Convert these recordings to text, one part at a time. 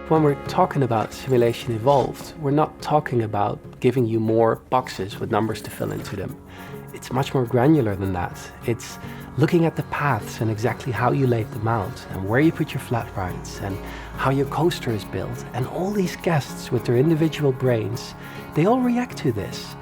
When we're talking about simulation evolved, we're not talking about giving you more boxes with numbers to fill into them. It's much more granular than that. It's looking at the paths and exactly how you laid them out and where you put your flat rides and how your coaster is built. And all these guests with their individual brains, they all react to this.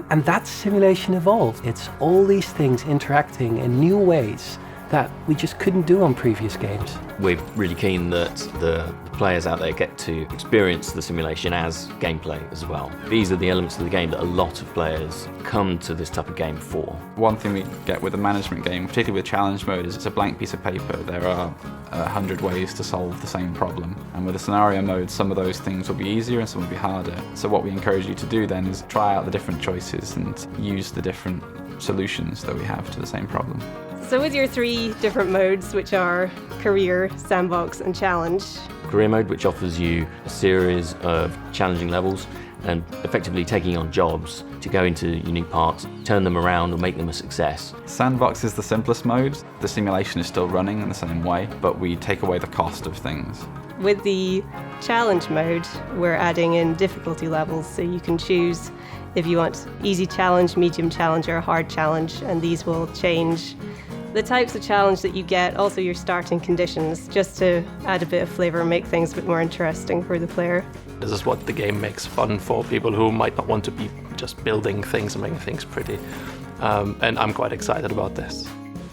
And that's simulation evolved. It's all these things interacting in new ways that we just couldn't do on previous games. We're really keen that the players out there get to experience the simulation as gameplay as well. These are the elements of the game that a lot of players come to this type of game for. One thing we get with a management game, particularly with challenge mode, is it's a blank piece of paper. There are 100 ways to solve the same problem. And with a scenario mode, some of those things will be easier and some will be harder. So what we encourage you to do then is try out the different choices and use the different solutions that we have to the same problem. So with your 3 different modes, which are Career, Sandbox and Challenge. Career mode, which offers you a series of challenging levels and effectively taking on jobs to go into unique parts, turn them around or make them a success. Sandbox is the simplest mode. The simulation is still running in the same way, but we take away the cost of things. With the Challenge mode, we're adding in difficulty levels, so you can choose if you want easy challenge, medium challenge or hard challenge, and these will change the types of challenge that you get, also your starting conditions, just to add a bit of flavour and make things a bit more interesting for the player. This is what the game makes fun for people who might not want to be just building things and making things pretty. And I'm quite excited about this.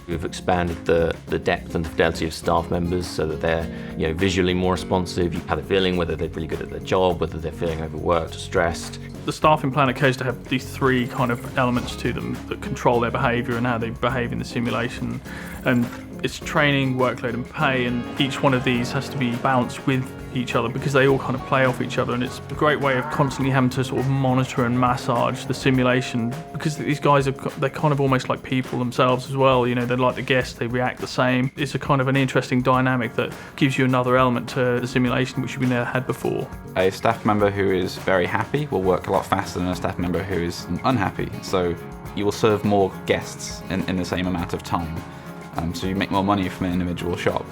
We've expanded the depth and the fidelity of staff members so that they're visually more responsive. You have a feeling whether they're really good at their job, whether they're feeling overworked or stressed. The staff in Planet Coaster have these 3 kind of elements to them that control their behaviour and how they behave in the simulation. And it's training, workload and pay, and each one of these has to be balanced with each other because they all kind of play off each other, and it's a great way of constantly having to sort of monitor and massage the simulation because these guys they're kind of almost like people themselves as well. They're like the guests, they react the same. It's a kind of an interesting dynamic that gives you another element to the simulation which you've never had before. A staff member who is very happy will work a lot faster than a staff member who is unhappy, so you will serve more guests in the same amount of time, so you make more money from an individual shop.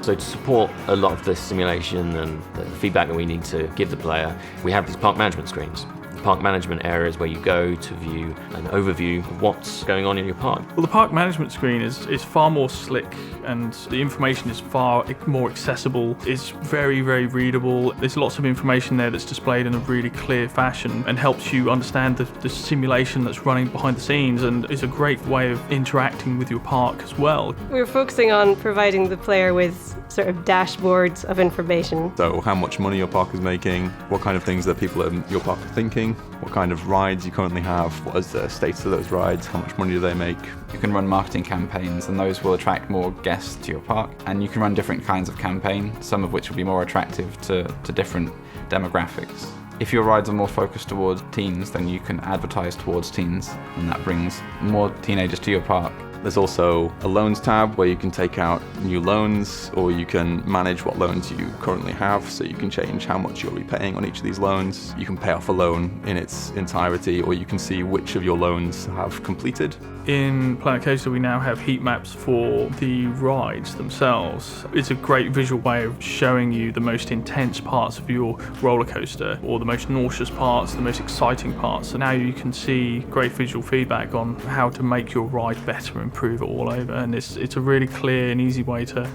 So to support a lot of the simulation and the feedback that we need to give the player, we have these park management screens. Park management areas where you go to view an overview of what's going on in your park. Well, the park management screen is far more slick and the information is far more accessible. It's very, very readable. There's lots of information there that's displayed in a really clear fashion and helps you understand the simulation that's running behind the scenes, and is a great way of interacting with your park as well. We're focusing on providing the player with sort of dashboards of information. So how much money your park is making, what kind of things that people in your park are thinking, what kind of rides you currently have, what is the status of those rides, how much money do they make. You can run marketing campaigns and those will attract more guests to your park, and you can run different kinds of campaign, some of which will be more attractive to different demographics. If your rides are more focused towards teens, then you can advertise towards teens, and that brings more teenagers to your park. There's also a loans tab where you can take out new loans, or you can manage what loans you currently have, so you can change how much you'll be paying on each of these loans. You can pay off a loan in its entirety, or you can see which of your loans have completed. In Planet Coaster we now have heat maps for the rides themselves. It's a great visual way of showing you the most intense parts of your roller coaster, or the most nauseous parts, the most exciting parts. So now you can see great visual feedback on how to make your ride better and improve it all over, and it's a really clear and easy way to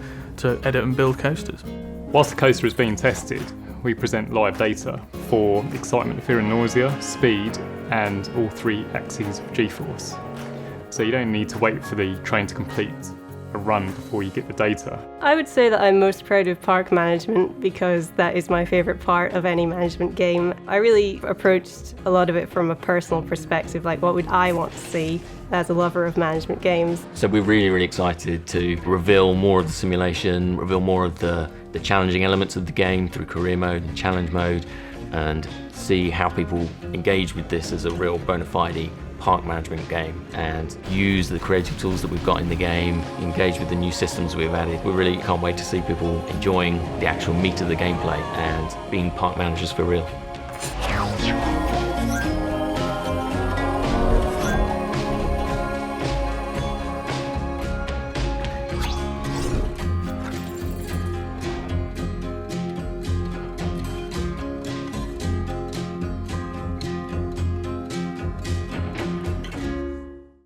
edit and build coasters. Whilst the coaster is being tested, we present live data for excitement, fear and nausea, speed, and all 3 axes of G-force. So you don't need to wait for the train to complete a run before you get the data. I would say that I'm most proud of park management because that is my favourite part of any management game. I really approached a lot of it from a personal perspective, like what would I want to see as a lover of management games. So we're really, really excited to reveal more of the simulation, reveal more of the challenging elements of the game through career mode and challenge mode, and see how people engage with this as a real bona fide park management game and use the creative tools that we've got in the game, engage with the new systems we've added. We really can't wait to see people enjoying the actual meat of the gameplay and being park managers for real.